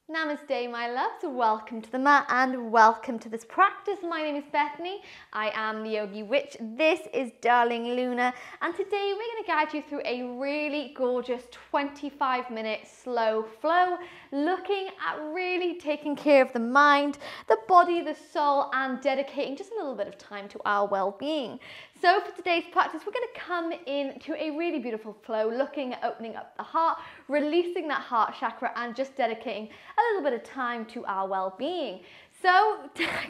Namaste, my loves. Welcome to the mat and welcome to this practice. My name is Bethany. I am the Yogi Witch. This is Darling Luna, and today we're going to guide you through a really gorgeous 25-minute slow flow, looking at really taking care of the mind, the body, the soul, and dedicating just a little bit of time to our well-being. So for today's practice, we're going to come into a really beautiful flow, looking at opening up the heart, releasing that heart chakra, and just dedicating a little bit of time to our well-being. So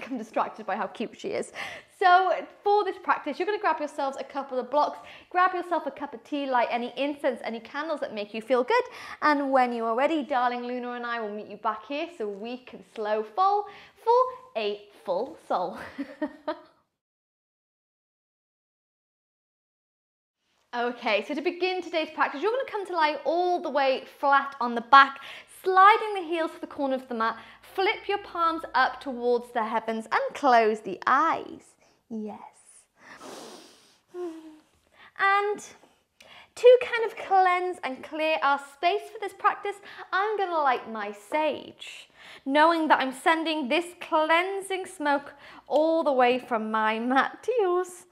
I'm distracted by how cute she is. So for this practice, you're going to grab yourselves a couple of blocks, grab yourself a cup of tea, light any incense, any candles that make you feel good. And when you are ready, Darling Luna and I will meet you back here so we can slow fall for a full soul. Okay, so to begin today's practice, you're going to come to lie all the way flat on the back, sliding the heels to the corner of the mat, flip your palms up towards the heavens and close the eyes. Yes. And to kind of cleanse and clear our space for this practice, I'm going to light my sage, knowing that I'm sending this cleansing smoke all the way from my mat to yours.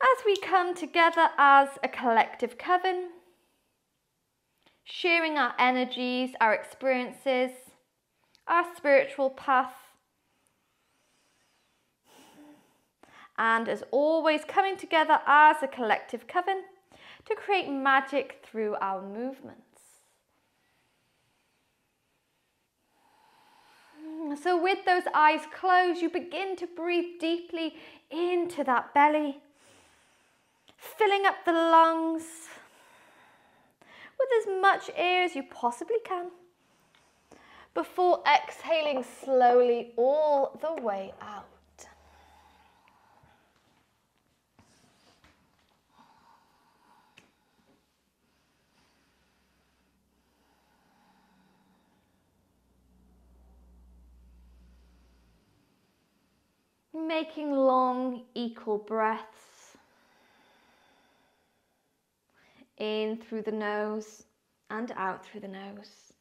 As we come together as a collective coven, sharing our energies, our experiences, our spiritual path, and as always coming together as a collective coven to create magic through our movements. So with those eyes closed, you begin to breathe deeply into that belly, filling up the lungs with as much air as you possibly can before exhaling slowly all the way out. Making long, equal breaths. In through the nose and out through the nose.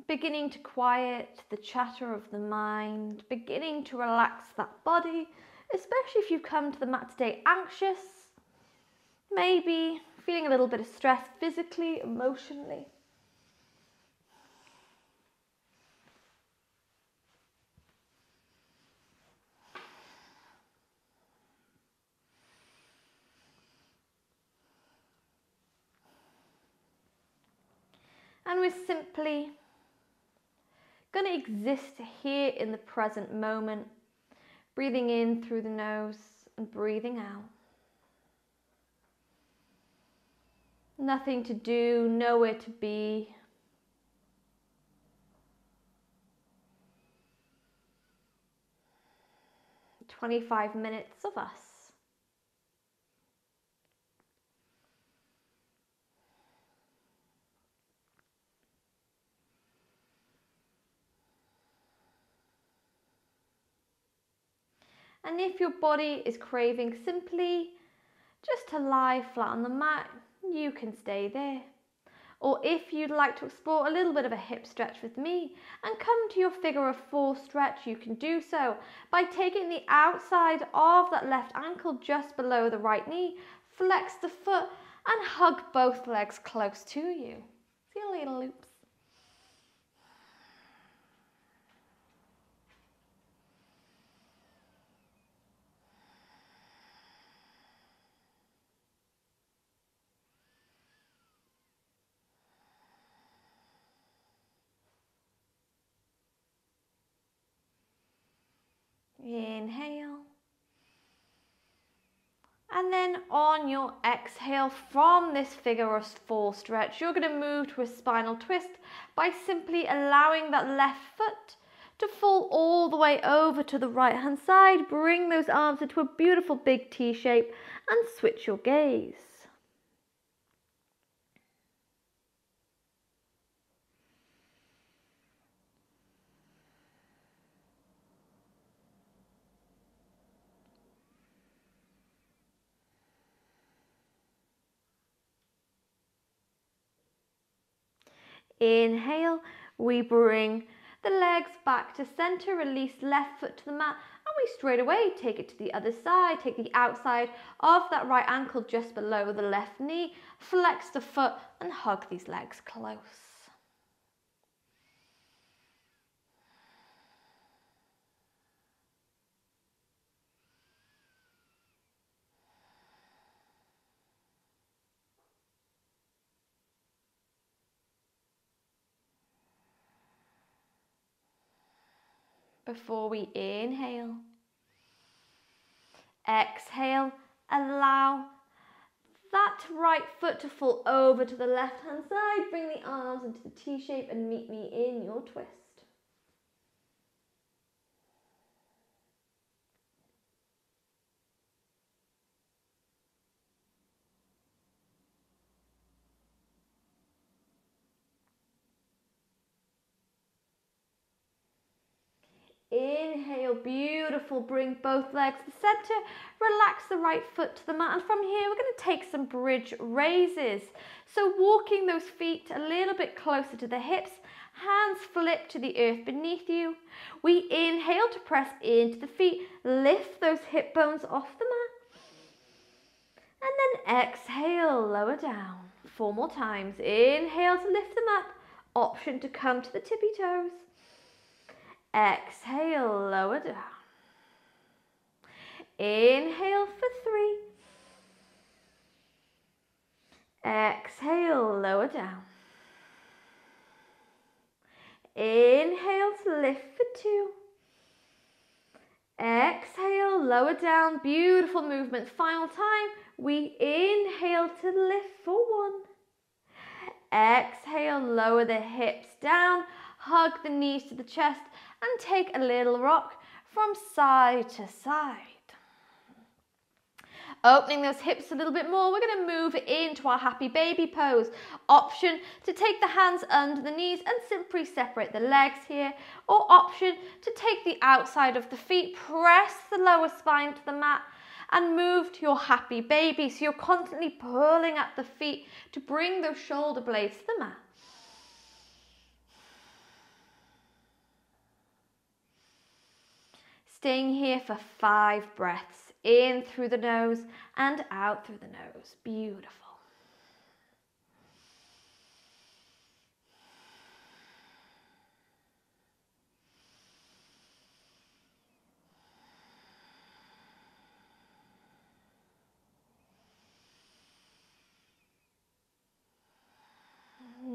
Beginning to quiet the chatter of the mind, beginning to relax that body, especially if you've come to the mat today anxious, maybe feeling a little bit of stress physically, emotionally. And we're simply going to exist here in the present moment, breathing in through the nose and breathing out. Nothing to do, nowhere to be. 25 minutes of us. And if your body is craving simply just to lie flat on the mat, you can stay there. Or if you'd like to explore a little bit of a hip stretch with me and come to your figure of four stretch, you can do so by taking the outside of that left ankle just below the right knee, flex the foot and hug both legs close to you. See a little loops. Inhale. And then on your exhale from this figure of four stretch, you're going to move to a spinal twist by simply allowing that left foot to fall all the way over to the right hand side. Bring those arms into a beautiful big T shape and switch your gaze. Inhale, we bring the legs back to center, release left foot to the mat, and we straight away take it to the other side. Take the outside of that right ankle just below the left knee, flex the foot and hug these legs close. Before we inhale, exhale, allow that right foot to fall over to the left hand side. Bring the arms into the T shape and meet me in your twist. Inhale, beautiful. Bring both legs to the center. Relax the right foot to the mat. And from here, we're going to take some bridge raises. So walking those feet a little bit closer to the hips, hands flip to the earth beneath you. We inhale to press into the feet. Lift those hip bones off the mat. And then exhale, lower down. 4 more times. Inhale to lift them up. Option to come to the tippy toes. Exhale, lower down. Inhale for 3. Exhale, lower down. Inhale to lift for 2. Exhale, lower down. Beautiful movement. Final time. We inhale to lift for 1. Exhale, lower the hips down. Hug the knees to the chest and take a little rock from side to side. Opening those hips a little bit more, we're going to move into our happy baby pose. Option to take the hands under the knees and simply separate the legs here, or option to take the outside of the feet, press the lower spine to the mat and move to your happy baby. So you're constantly pulling at the feet to bring those shoulder blades to the mat. Staying here for 5 breaths, in through the nose and out through the nose. Beautiful.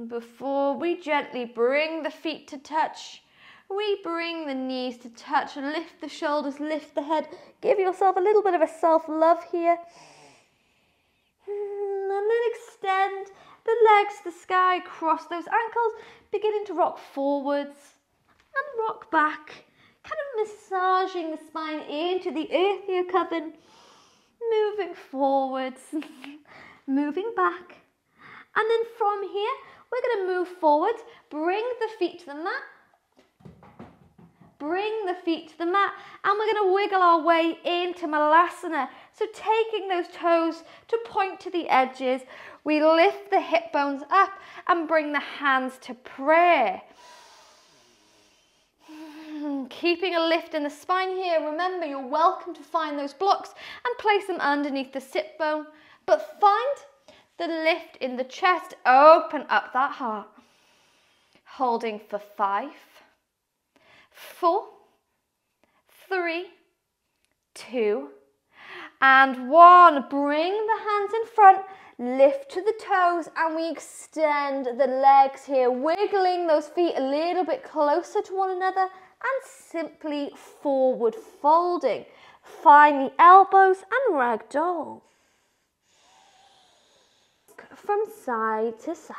Before we gently bring the feet to touch, we bring the knees to touch, lift the shoulders, lift the head. Give yourself a little bit of a self-love here. And then extend the legs to the sky, cross those ankles, beginning to rock forwards and rock back. Kind of massaging the spine into the earth here, Coven. Moving forwards, moving back. And then from here, we're going to move forward, bring the feet to the mat. Bring the feet to the mat, and we're going to wiggle our way into Malasana. So taking those toes to point to the edges, we lift the hip bones up and bring the hands to prayer. Keeping a lift in the spine here. Remember, you're welcome to find those blocks and place them underneath the sit bone, but find the lift in the chest. Open up that heart. Holding for 5, 4, 3, 2, and 1. Bring the hands in front, lift to the toes, and we extend the legs here, wiggling those feet a little bit closer to one another and simply forward folding. Find the elbows and ragdoll. From side to side.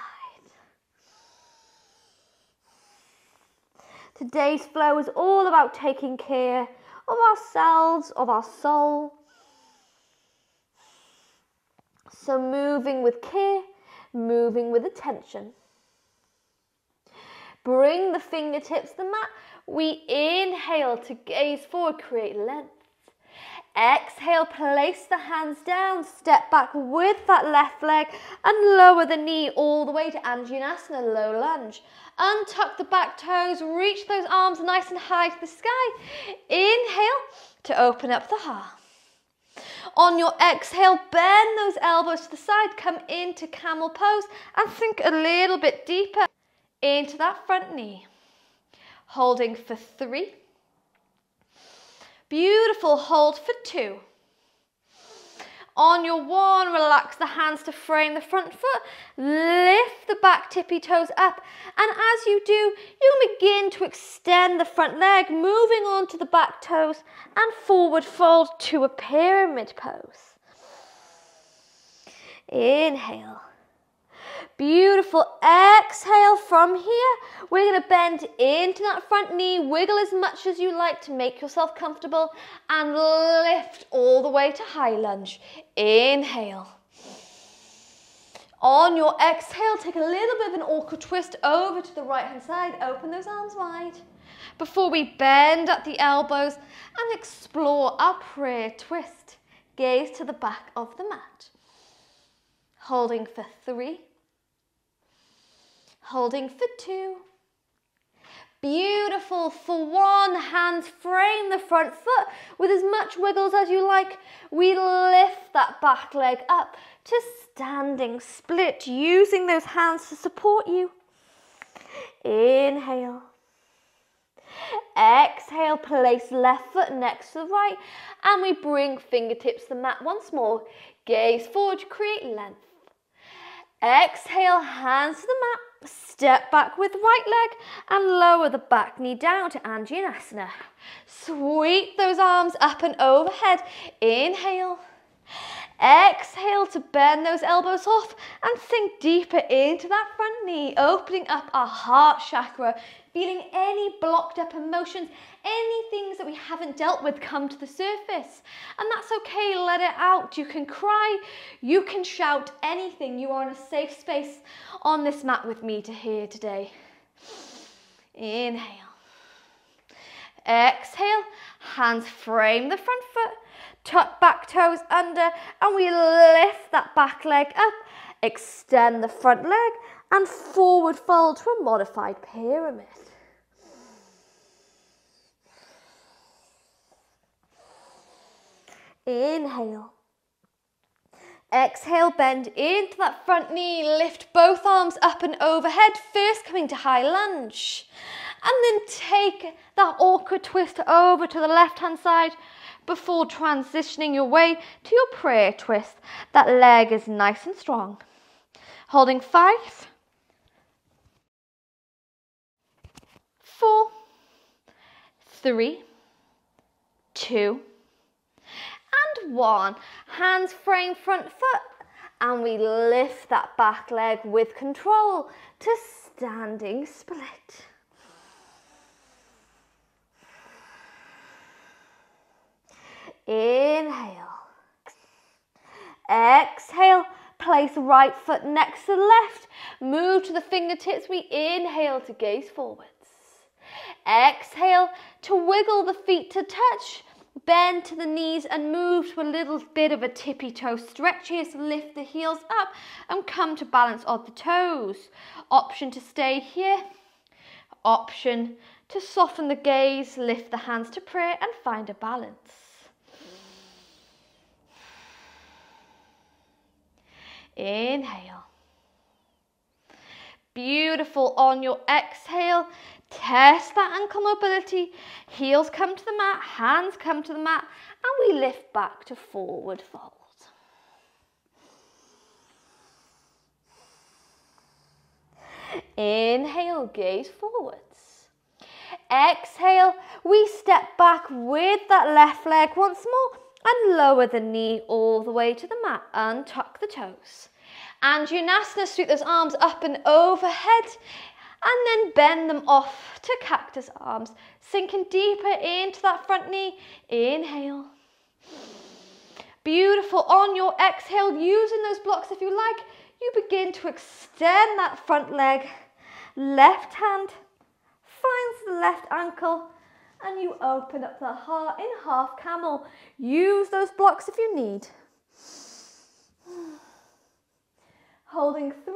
Today's flow is all about taking care of ourselves, of our soul. So moving with care, moving with attention. Bring the fingertips to the mat. We inhale to gaze forward, create length. Exhale, place the hands down, step back with that left leg and lower the knee all the way to Anjaneyasana, low lunge. Untuck the back toes, reach those arms nice and high to the sky. Inhale to open up the heart. On your exhale, bend those elbows to the side, come into camel pose and sink a little bit deeper into that front knee. Holding for 3. Beautiful, hold for 2. On your 1, relax the hands to frame the front foot, lift the back tippy toes up, and as you do, you begin to extend the front leg, moving on to the back toes and forward fold to a pyramid pose. Inhale. Beautiful, exhale from here. We're going to bend into that front knee, wiggle as much as you like to make yourself comfortable and lift all the way to high lunge. Inhale. On your exhale, take a little bit of an awkward twist over to the right hand side. Open those arms wide before we bend at the elbows and explore our prayer twist. Gaze to the back of the mat. Holding for 3. Holding for 2. Beautiful. For 1, hands frame the front foot with as much wiggles as you like. We lift that back leg up to standing split, using those hands to support you. Inhale. Exhale, place left foot next to the right, and we bring fingertips to the mat once more. Gaze forward, create length. Exhale, hands to the mat, step back with right leg and lower the back knee down to Anjaneyasana. Sweep those arms up and overhead. Inhale. Exhale to bend those elbows off and sink deeper into that front knee, opening up our heart chakra, feeling any blocked up emotions, any things that we haven't dealt with come to the surface. And that's okay, let it out. You can cry, you can shout, anything. You are in a safe space on this mat with me to hear today. Inhale. Exhale, hands frame the front foot, tuck back toes under, and we lift that back leg up, extend the front leg, and forward fold to a modified pyramid. Inhale. Exhale, bend into that front knee, lift both arms up and overhead, first coming to high lunge. And then take that awkward twist over to the left-hand side before transitioning your way to your prayer twist. That leg is nice and strong. Holding 5, 4, 3, 2, and 1. Hands frame front foot, and we lift that back leg with control to standing split. Inhale. Exhale, place right foot next to the left. Move to the fingertips. We inhale to gaze forwards. Exhale to wiggle the feet to touch. Bend to the knees and move to a little bit of a tippy toe stretch here. So lift the heels up and come to balance of the toes. Option to stay here. Option to soften the gaze, lift the hands to prayer and find a balance. Inhale. Beautiful. On your exhale, test that ankle mobility. Heels come to the mat, hands come to the mat, and we lift back to forward fold. Inhale, gaze forwards. Exhale, we step back with that left leg once more and lower the knee all the way to the mat. Untuck the toes. Anjaneyasana, sweep those arms up and overhead and then bend them off to cactus arms, sinking deeper into that front knee. Inhale. Beautiful. On your exhale, using those blocks if you like, you begin to extend that front leg. Left hand finds the left ankle and you open up the heart in half camel. Use those blocks if you need. Holding 3,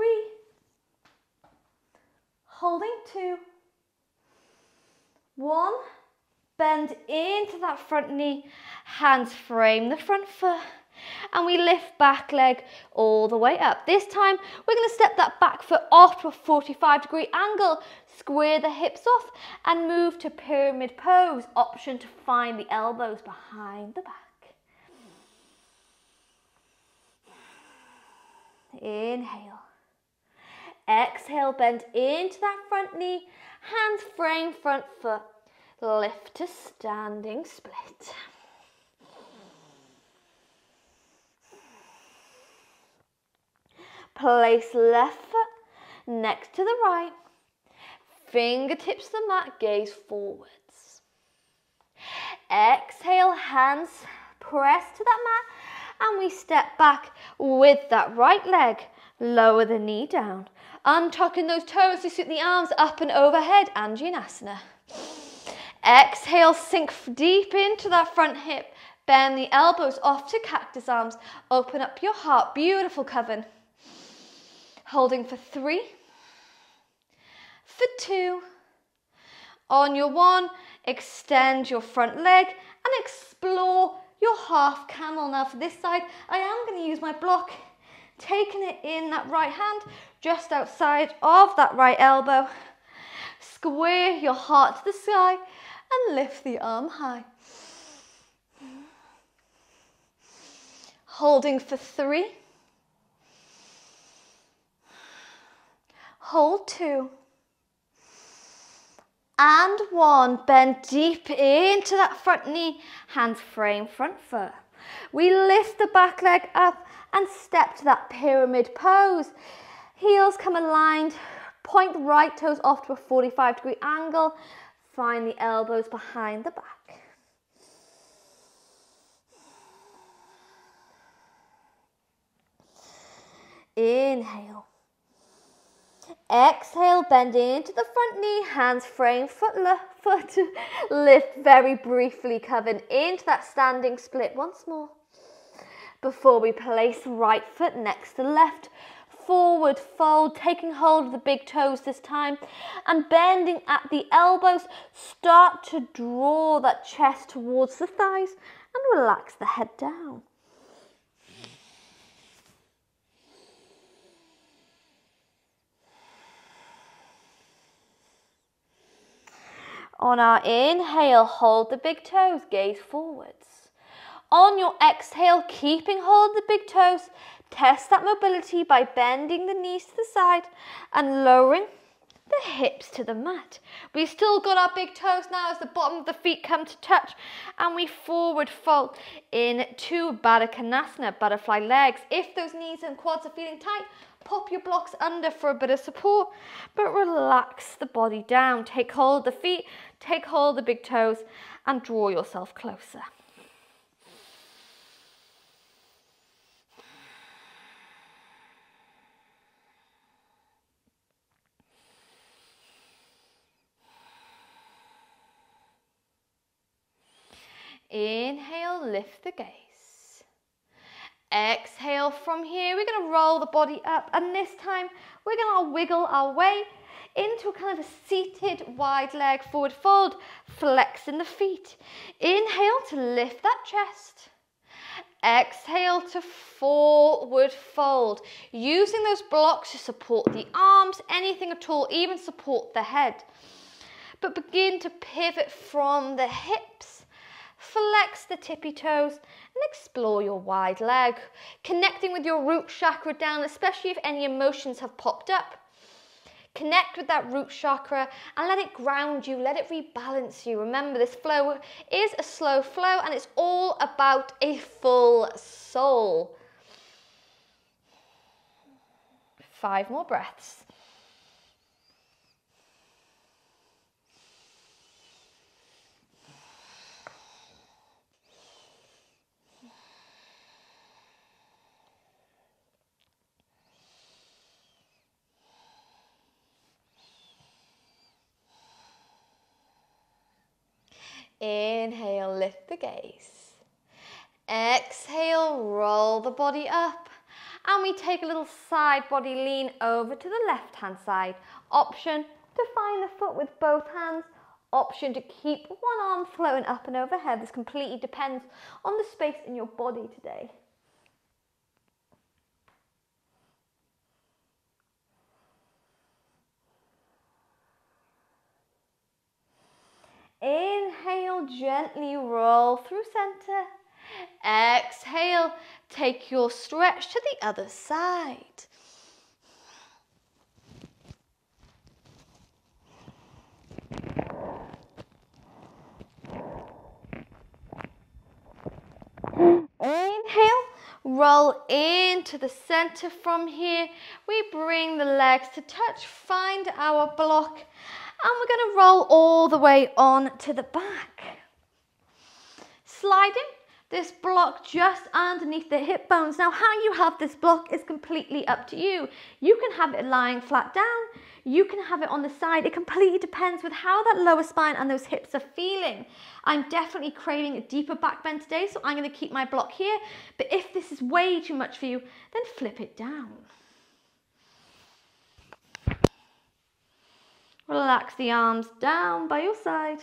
holding 2, 1, bend into that front knee, hands frame the front foot, and we lift back leg all the way up. This time we're going to step that back foot off to a 45-degree angle, square the hips off and move to pyramid pose. Option to find the elbows behind the back. Inhale. Exhale, bend into that front knee, hands frame front foot, lift to standing split. Place left foot next to the right, fingertips to the mat, gaze forwards. Exhale, hands press to that mat, and we step back with that right leg. Lower the knee down, untucking those toes to sit the arms up and overhead, Anjaneyasana. Exhale, sink deep into that front hip, bend the elbows off to cactus arms, open up your heart, beautiful coven. Holding for 3, for 2, on your 1, extend your front leg and explore your half camel. Now for this side, I am going to use my block, taking it in that right hand, just outside of that right elbow. Square your heart to the sky and lift the arm high. Holding for 3, hold 2, and 1. Bend deep into that front knee, hands frame front foot. We lift the back leg up and step to that pyramid pose. Heels come aligned, point the right toes off to a 45-degree angle. Find the elbows behind the back. Inhale. Exhale, bend into the front knee, hands frame foot, lift very briefly, coven into that standing split once more. Before we place right foot next to left, forward fold, taking hold of the big toes this time and bending at the elbows. Start to draw that chest towards the thighs and relax the head down. On our inhale, hold the big toes, gaze forwards. On your exhale, keeping hold of the big toes, test that mobility by bending the knees to the side and lowering the hips to the mat. We've still got our big toes now as the bottom of the feet come to touch, and we forward fold into Baddha Konasana, butterfly legs. If those knees and quads are feeling tight, pop your blocks under for a bit of support, but relax the body down. Take hold of the feet, take hold of the big toes, and draw yourself closer. Inhale, lift the gaze. Exhale from here, we're going to roll the body up, and this time we're going to wiggle our way into a kind of a seated wide leg forward fold, flexing the feet. Inhale to lift that chest. Exhale to forward fold, using those blocks to support the arms, anything at all, even support the head. But begin to pivot from the hips. Flex the tippy toes and explore your wide leg, connecting with your root chakra down, especially if any emotions have popped up. Connect with that root chakra and let it ground you, let it rebalance you. Remember, this flow is a slow flow and it's all about a full soul. 5 more breaths. Inhale, lift the gaze. Exhale, roll the body up. And we take a little side body lean over to the left-hand side. Option to find the foot with both hands. Option to keep one arm floating up and overhead. This completely depends on the space in your body today. Inhale, gently roll through center. Exhale, take your stretch to the other side. Inhale, roll into the center. From here, we bring the legs to touch, find our block, and we're going to roll all the way on to the back. Sliding this block just underneath the hip bones. Now, how you have this block is completely up to you. You can have it lying flat down. You can have it on the side. It completely depends with how that lower spine and those hips are feeling. I'm definitely craving a deeper back bend today, so I'm going to keep my block here. But if this is way too much for you, then flip it down. Relax the arms down by your side.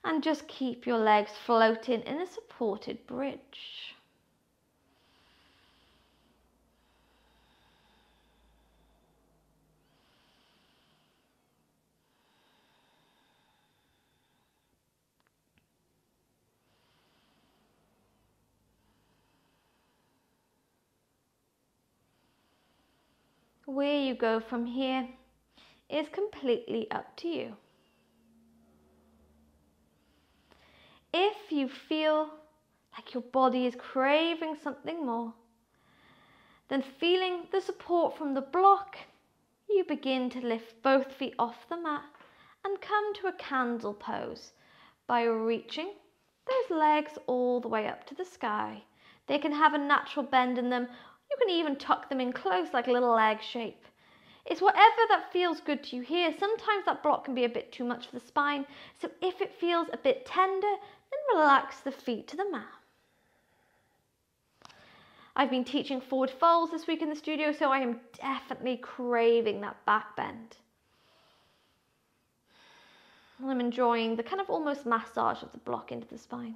And just keep your legs floating in a supported bridge. Where you go from here is completely up to you. If you feel like your body is craving something more, then feeling the support from the block, you begin to lift both feet off the mat and come to a candle pose by reaching those legs all the way up to the sky. They can have a natural bend in them. You can even tuck them in close like a little leg shape. It's whatever that feels good to you here. Sometimes that block can be a bit too much for the spine. So if it feels a bit tender, then relax the feet to the mat. I've been teaching forward folds this week in the studio, so I am definitely craving that back bend. I'm enjoying the kind of almost massage of the block into the spine.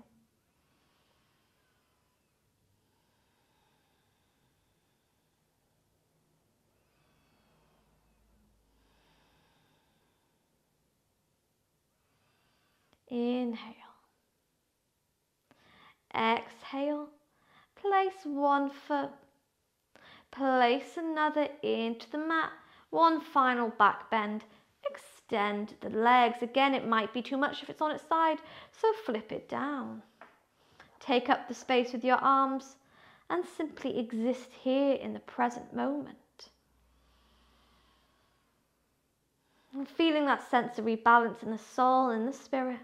Inhale. Exhale. Place one foot. Place another into the mat. One final back bend. Extend the legs. Again, it might be too much if it's on its side, so flip it down. Take up the space with your arms and simply exist here in the present moment. And feeling that sense of rebalance in the soul and the spirit.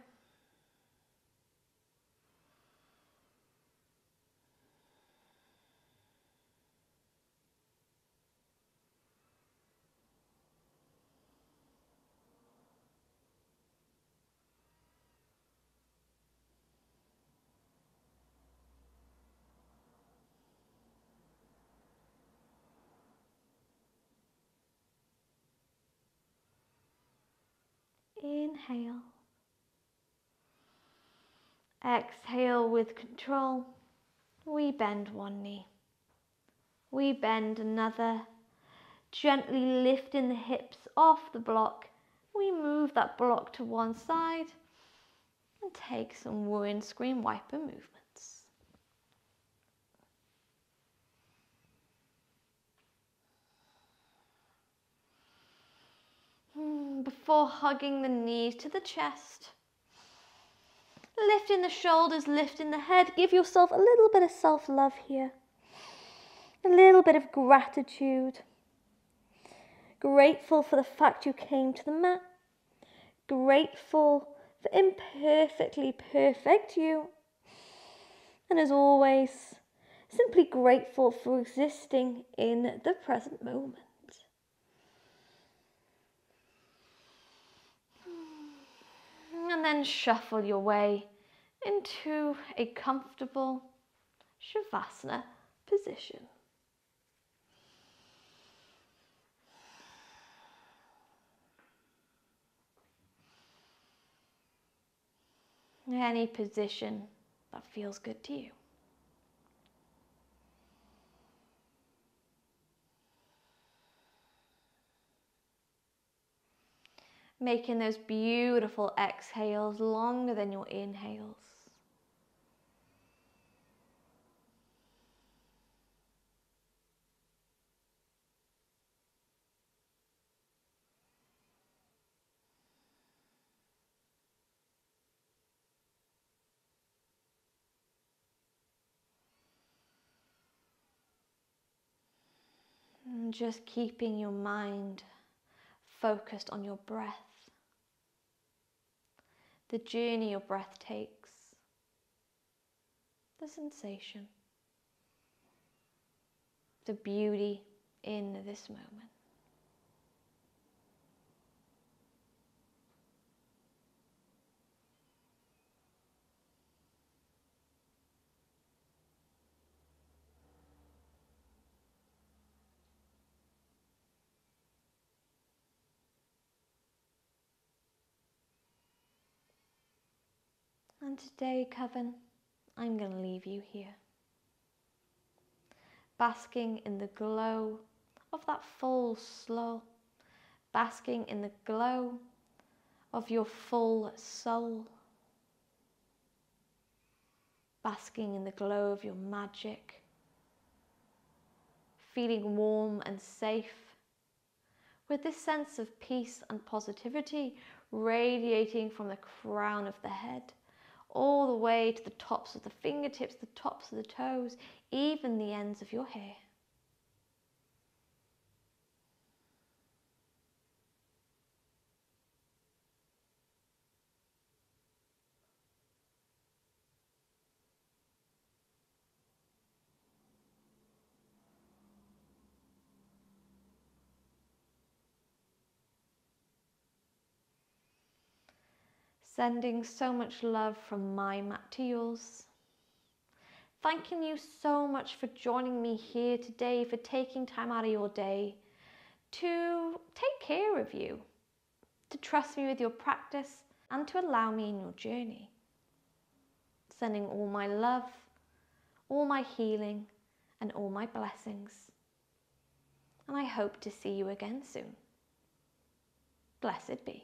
Inhale. Exhale with control. We bend one knee. We bend another. Gently lifting the hips off the block. We move that block to one side and take some windscreen wiper movements. Before hugging the knees to the chest, lifting the shoulders, lifting the head, give yourself a little bit of self-love here, a little bit of gratitude, grateful for the fact you came to the mat, grateful for imperfectly perfect you, and as always, simply grateful for existing in the present moment. And then shuffle your way into a comfortable Shavasana position. Any position that feels good to you. Making those beautiful exhales longer than your inhales. And just keeping your mind focused on your breath. The journey your breath takes. The sensation. The beauty in this moment. And today, Coven, I'm going to leave you here, basking in the glow of that full soul, basking in the glow of your full soul, basking in the glow of your magic, feeling warm and safe, with this sense of peace and positivity radiating from the crown of the head, all the way to the tops of the fingertips, the tops of the toes, even the ends of your hair. Sending so much love from my mat to yours. Thanking you so much for joining me here today, for taking time out of your day to take care of you, to trust me with your practice and to allow me in your journey. Sending all my love, all my healing and all my blessings. And I hope to see you again soon. Blessed be.